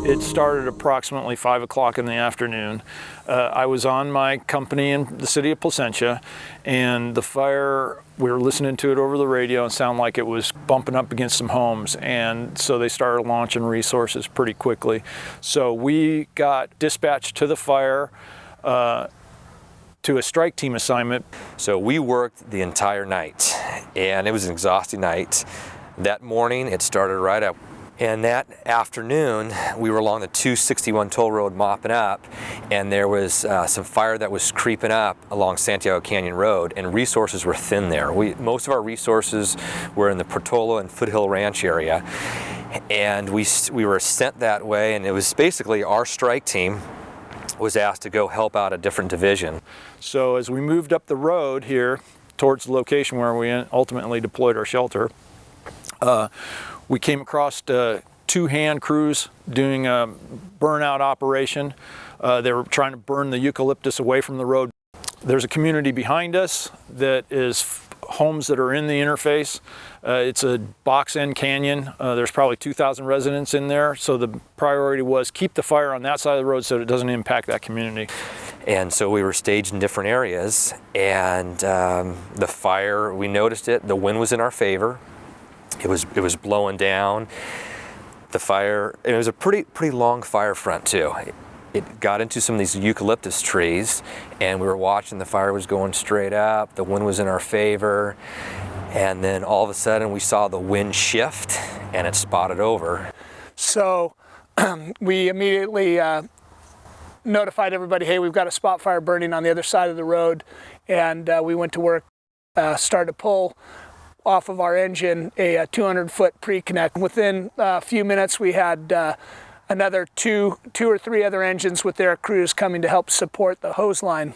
It started approximately 5 o'clock in the afternoon. I was on my company in the city of Placentia, and the fire, we were listening to it over the radio and sounded like it was bumping up against some homes, and so they started launching resources pretty quickly. So we got dispatched to the fire to a strike team assignment. So we worked the entire night, and it was an exhausting night. That morning it started right up. And that afternoon, we were along the 261 toll road mopping up, and there was some fire that was creeping up along Santiago Canyon Road, and resources were thin there. Most of our resources were in the Portola and Foothill Ranch area, and we were sent that way, and it was basically our strike team was asked to go help out a different division. So as we moved up the road here towards the location where we ultimately deployed our shelter, we came across 2 hand crews doing a burnout operation. They were trying to burn the eucalyptus away from the road. There's a community behind us that is homes that are in the interface. It's a box end canyon. There's probably 2,000 residents in there. So the priority was keep the fire on that side of the road so it doesn't impact that community. And so we were staged in different areas, and the fire, we noticed it, the wind was in our favor. It was blowing down. The fire, and it was a pretty long fire front too. It got into some of these eucalyptus trees, and we were watching the fire was going straight up. The wind was in our favor, and then all of a sudden we saw the wind shift and it spotted over. So we immediately notified everybody, hey, we've got a spot fire burning on the other side of the road, and we went to work, started to pull off of our engine a 200-foot pre-connect. Within a few minutes, we had another two or three other engines with their crews coming to help support the hose line.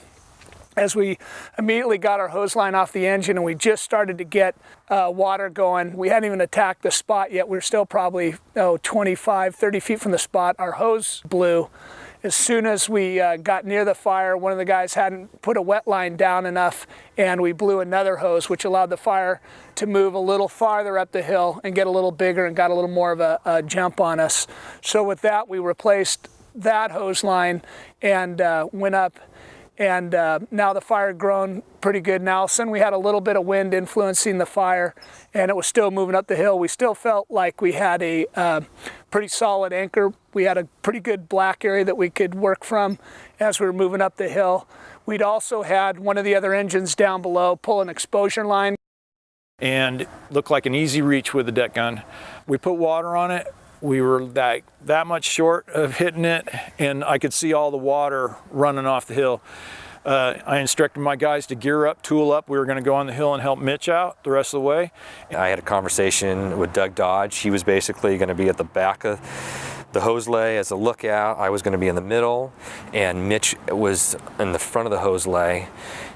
As we immediately got our hose line off the engine and we just started to get water going, we hadn't even attacked the spot yet. We were still probably 25, 30 feet from the spot. Our hose blew. As soon as we got near the fire, one of the guys hadn't put a wet line down enough, and we blew another hose, which allowed the fire to move a little farther up the hill and get a little bigger and got a little more of a jump on us. So with that, we replaced that hose line and went up, and now the fire had grown pretty good. Now all of a sudden we had a little bit of wind influencing the fire, and it was still moving up the hill. We still felt like we had a pretty solid anchor. We had a pretty good black area that we could work from as we were moving up the hill. We'd also had one of the other engines down below pull an exposure line. And looked like an easy reach with the deck gun. We put water on it. We were that much short of hitting it, and I could see all the water running off the hill. I instructed my guys to gear up, tool up. We were going to go on the hill and help Mitch out the rest of the way. I had a conversation with Doug Dodge. He was basically going to be at the back of the hose lay as a lookout. I was going to be in the middle, and Mitch was in the front of the hose lay.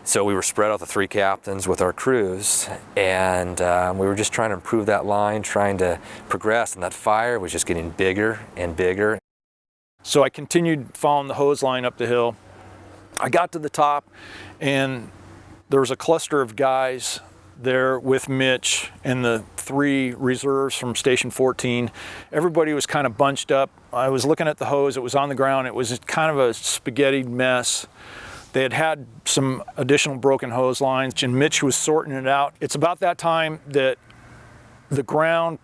So we were spread out, the 3 captains with our crews, and we were just trying to improve that line, trying to progress, and that fire was just getting bigger and bigger. So I continued following the hose line up the hill. I got to the top, and there was a cluster of guys there with Mitch and the 3 reserves from Station 14. Everybody was kind of bunched up. I was looking at the hose. It was on the ground. It was kind of a spaghetti mess. They had some additional broken hose lines, and Mitch was sorting it out. It's about that time that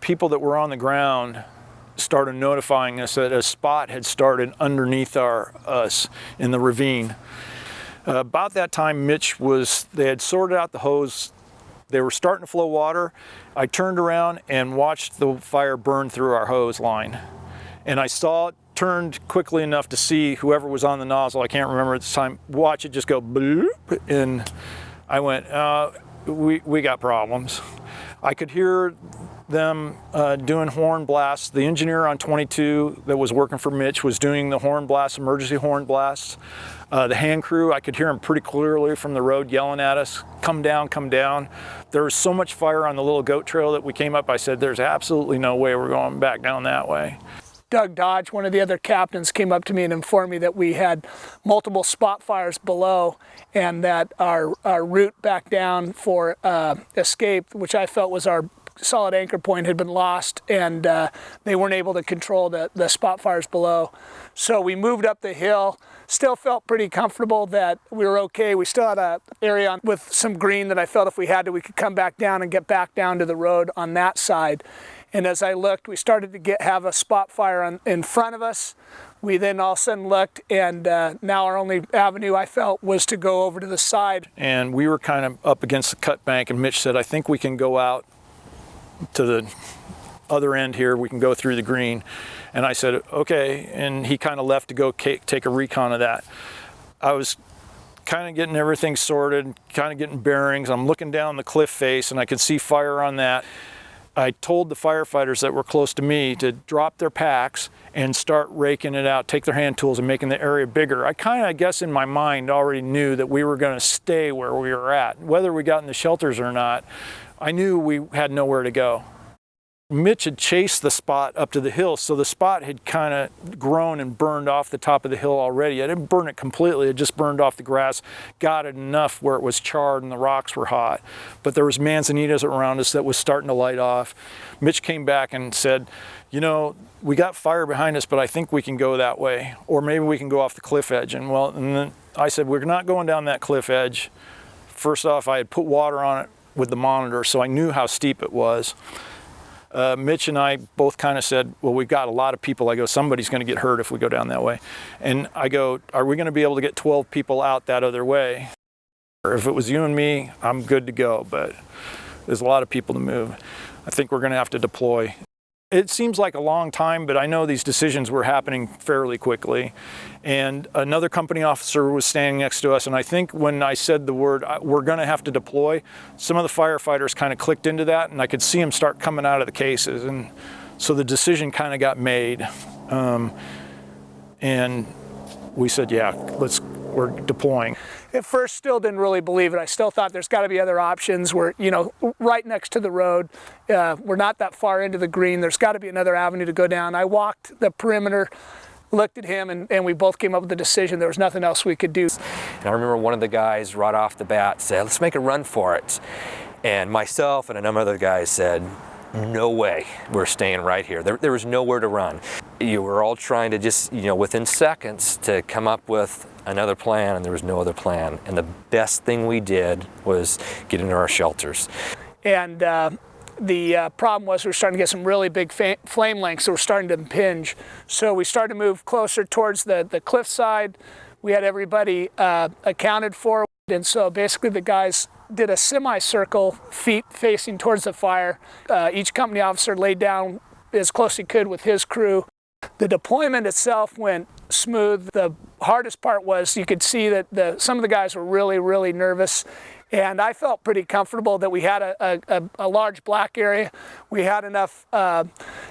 people that were on the ground started notifying us that a spot had started underneath us in the ravine. About that time, they had sorted out the hose. They were starting to flow water. I turned around and watched the fire burn through our hose line. And I saw it turned quickly enough to see whoever was on the nozzle, I can't remember at the time, watch it just go bloop, and I went, we got problems. I could hear them doing horn blasts. The engineer on 22 that was working for Mitch was doing the horn blasts, emergency horn blasts. The hand crew, I could hear them pretty clearly from the road yelling at us, come down, come down. There was so much fire on the little goat trail that we came up, I said, there's absolutely no way we're going back down that way. Doug Dodge, one of the other captains, came up to me and informed me that we had multiple spot fires below, and that our route back down for escape, which I felt was our solid anchor point had been lost, and they weren't able to control the spot fires below. So we moved up the hill. Still felt pretty comfortable that we were okay. We still had an area with some green that I felt if we had to, we could come back down and get back down to the road on that side. And as I looked, we started to have a spot fire in front of us. We then all of a sudden looked, and now our only avenue, I felt, was to go over to the side. And we were kind of up against the cut bank, and Mitch said, I think we can go out to the other end here. We can go through the green. And I said, okay. And he kind of left to go take a recon of that. I was kind of getting everything sorted, kind of getting bearings. I'm looking down the cliff face, and I could see fire on that. I told the firefighters that were close to me to drop their packs and start raking it out, take their hand tools and making the area bigger. I kind of, I guess in my mind, already knew that we were going to stay where we were at. Whether we got in the shelters or not, I knew we had nowhere to go. Mitch had chased the spot up to the hill, so the spot had kind of grown and burned off the top of the hill already. I didn't burn it completely, it just burned off the grass, got it enough where it was charred and the rocks were hot. But there was manzanitas around us that was starting to light off. Mitch came back and said, you know, we got fire behind us, but I think we can go that way, or maybe we can go off the cliff edge. And then I said, we're not going down that cliff edge. First off, I had put water on it with the monitor, so I knew how steep it was. Mitch and I both kind of said, well, we've got a lot of people. I go, somebody's going to get hurt if we go down that way. And I go, are we going to be able to get 12 people out that other way? Or if it was you and me, I'm good to go, but there's a lot of people to move. I think we're going to have to deploy. It seems like a long time, but I know these decisions were happening fairly quickly. And another company officer was standing next to us, and I think when I said the word, we're going to have to deploy, some of the firefighters kind of clicked into that, and I could see them start coming out of the cases. And so the decision kind of got made. And we said, yeah, we're deploying. At first, still didn't really believe it. I still thought there's got to be other options. We're, you know, right next to the road. We're not that far into the green. There's got to be another avenue to go down. I walked the perimeter, looked at him, and we both came up with the decision. There was nothing else we could do. And I remember one of the guys right off the bat said, let's make a run for it. And myself and a number of other guys said, no way, we're staying right here. There was nowhere to run. You were all trying to just, you know, within seconds to come up with another plan, and there was no other plan. And the best thing we did was get into our shelters. And the problem was we were starting to get some really big flame lengths that were starting to impinge. So we started to move closer towards the cliff side. We had everybody accounted for. And so basically the guys did a semicircle, feet facing towards the fire. Each company officer laid down as close as he could with his crew. The deployment itself went smooth. The hardest part was you could see that some of the guys were really, really nervous. And I felt pretty comfortable that we had a large black area. We had enough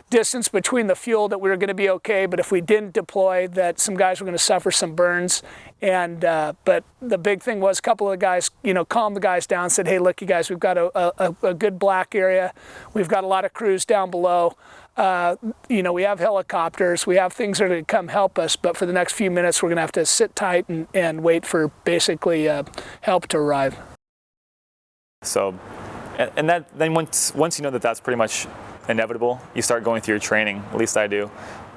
distance between the fuel that we were going to be okay, but if we didn't deploy, that some guys were going to suffer some burns. And but the big thing was a couple of the guys, you know, calmed the guys down, said, hey, look, you guys, we've got a good black area. We've got a lot of crews down below. You know, we have helicopters, we have things that are going to come help us, but for the next few minutes, we're going to have to sit tight and wait for basically help to arrive. So, and that then once you know that that's pretty much inevitable, you start going through your training, at least I do,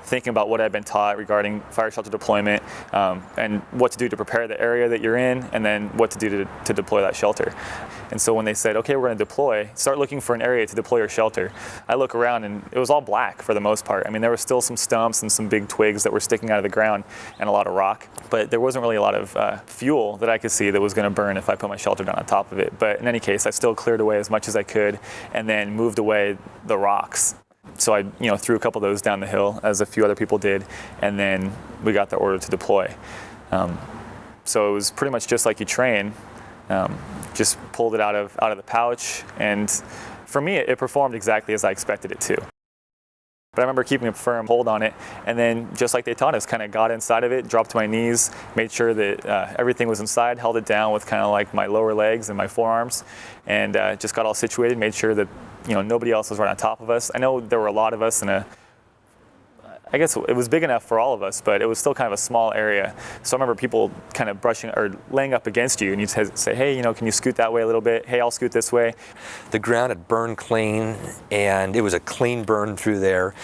thinking about what I've been taught regarding fire shelter deployment and what to do to prepare the area that you're in, and then what to do to deploy that shelter. And so when they said, okay, we're going to deploy, start looking for an area to deploy your shelter. I look around and it was all black for the most part. I mean, there were still some stumps and some big twigs that were sticking out of the ground and a lot of rock, but there wasn't really a lot of fuel that I could see that was going to burn if I put my shelter down on top of it. But in any case, I still cleared away as much as I could and then moved away the rocks. So I, you know, threw a couple of those down the hill, as a few other people did, and then we got the order to deploy. So it was pretty much just like you train. Just pulled it out of the pouch, and for me, it performed exactly as I expected it to. But I remember keeping a firm hold on it, and then just like they taught us, kind of got inside of it, dropped to my knees, made sure that everything was inside, held it down with kind of like my lower legs and my forearms, and just got all situated, made sure that, you know, nobody else was right on top of us. I know there were a lot of us in I guess it was big enough for all of us, but it was still kind of a small area. So I remember people kind of brushing or laying up against you, and you'd say, hey, can you scoot that way a little bit? Hey, I'll scoot this way. The ground had burned clean, and it was a clean burn through there.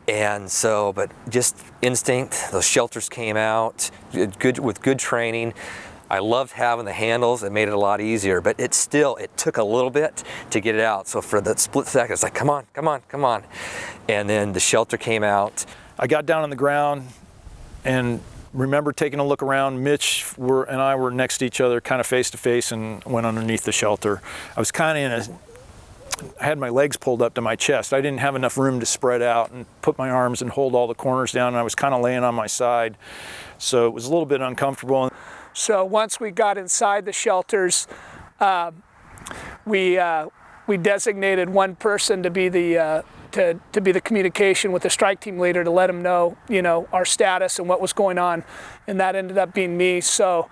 And so, but just instinct, those shelters came out with good training. I loved having the handles. It made it a lot easier, but it took a little bit to get it out. So for that split second, it's like, come on, come on, come on. And then the shelter came out. I got down on the ground and remember taking a look around. Mitch and I were next to each other, kind of face to face, and went underneath the shelter. I was kind of I had my legs pulled up to my chest. I didn't have enough room to spread out and put my arms and hold all the corners down, and I was kind of laying on my side. So it was a little bit uncomfortable. So once we got inside the shelters, we designated one person to be the to be the communication with the strike team leader to let him know, our status and what was going on, and that ended up being me. So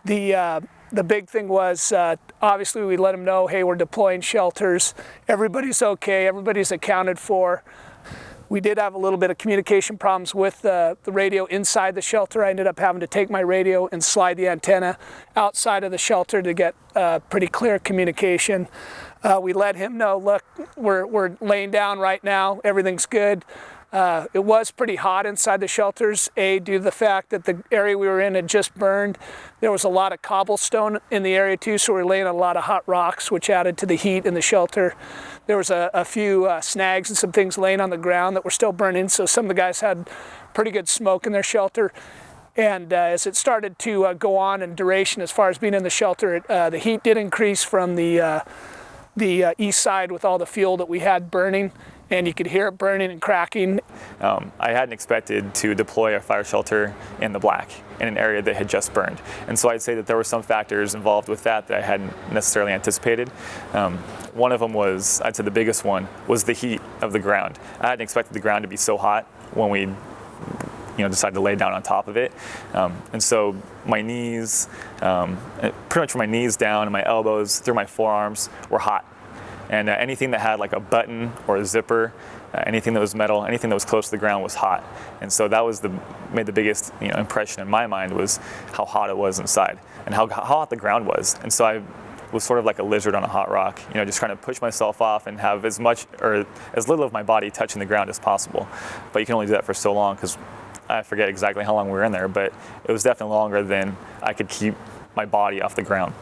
the big thing was obviously we let him know, hey, we're deploying shelters. Everybody's okay. Everybody's accounted for. We did have a little bit of communication problems with the radio inside the shelter. I ended up having to take my radio and slide the antenna outside of the shelter to get pretty clear communication. We let him know, look, we're laying down right now. Everything's good. It was pretty hot inside the shelters, due to the fact that the area we were in had just burned. There was a lot of cobblestone in the area too, so we were laying on a lot of hot rocks, which added to the heat in the shelter. There was a few snags and some things laying on the ground that were still burning, so some of the guys had pretty good smoke in their shelter. And as it started to go on in duration as far as being in the shelter, the heat did increase from the east side with all the fuel that we had burning, and you could hear it burning and cracking. I hadn't expected to deploy a fire shelter in the black in an area that had just burned. And so I'd say that there were some factors involved with that I hadn't necessarily anticipated. One of them was, I'd say the biggest one, was the heat of the ground. I hadn't expected the ground to be so hot when we decided to lay down on top of it. And so my knees, pretty much from my knees down and my elbows through my forearms were hot. And anything that had like a button or a zipper, anything that was metal, anything that was close to the ground was hot. And so that was made the biggest impression in my mind, was how hot it was inside and how hot the ground was. And so I was sort of like a lizard on a hot rock, just trying to push myself off and have as much or as little of my body touching the ground as possible. But you can only do that for so long, because I forget exactly how long we were in there, but it was definitely longer than I could keep my body off the ground.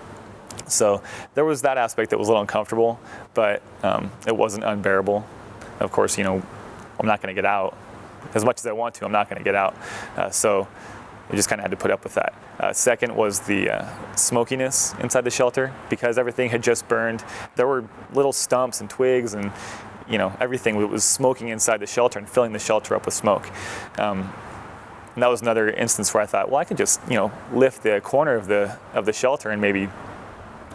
So there was that aspect that was a little uncomfortable, but it wasn't unbearable. Of course, I'm not going to get out. As much as I want to, I'm not going to get out. So I just kind of had to put up with that. Second was the smokiness inside the shelter. Because everything had just burned, there were little stumps and twigs and everything was smoking inside the shelter and filling the shelter up with smoke. And that was another instance where I thought, well, I could just lift the corner of the shelter and maybe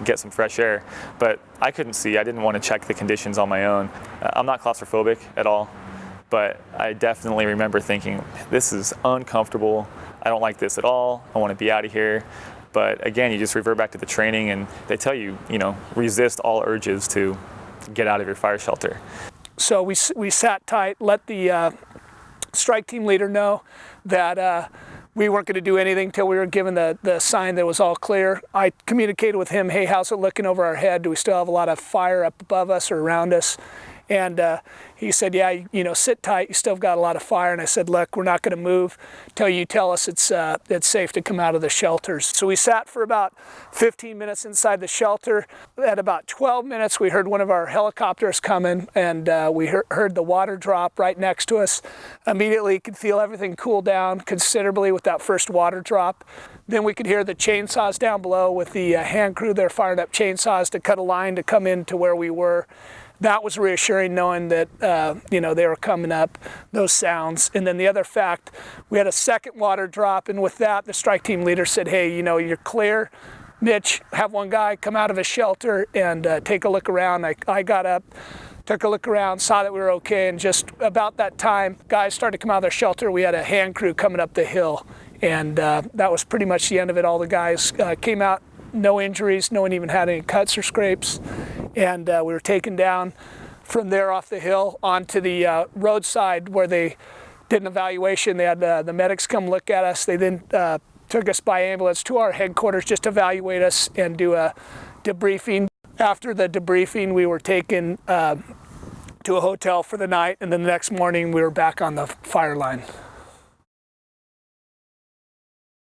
get some fresh air. But I couldn't see. I didn't want to check the conditions on my own. I'm not claustrophobic at all, but I definitely remember thinking, this is uncomfortable. I don't like this at all. I want to be out of here. But again, you just revert back to the training, and they tell you, resist all urges to get out of your fire shelter. So we sat tight, let the strike team leader know that we weren't going to do anything until we were given the sign that it was all clear. I communicated with him, hey, how's it looking over our head? Do we still have a lot of fire up above us or around us? And he said, yeah, sit tight. You still got a lot of fire. And I said, look, we're not going to move till you tell us it's safe to come out of the shelters. So we sat for about 15 minutes inside the shelter. At about 12 minutes, we heard one of our helicopters coming, and we heard the water drop right next to us. Immediately could feel everything cool down considerably with that first water drop. Then we could hear the chainsaws down below with the hand crew there firing up chainsaws to cut a line to come into where we were. That was reassuring, knowing that they were coming up, those sounds. And then the other fact, we had a second water drop, and with that, the strike team leader said, hey, you're clear. Mitch, have one guy come out of his shelter and take a look around. I got up, took a look around, saw that we were okay, and just about that time, guys started to come out of their shelter. We had a hand crew coming up the hill, and that was pretty much the end of it. All the guys came out, no injuries, no one even had any cuts or scrapes. And we were taken down from there off the hill onto the roadside where they did an evaluation. They had the medics come look at us. They then took us by ambulance to our headquarters just to evaluate us and do a debriefing. After the debriefing, we were taken to a hotel for the night, and then the next morning we were back on the fire line.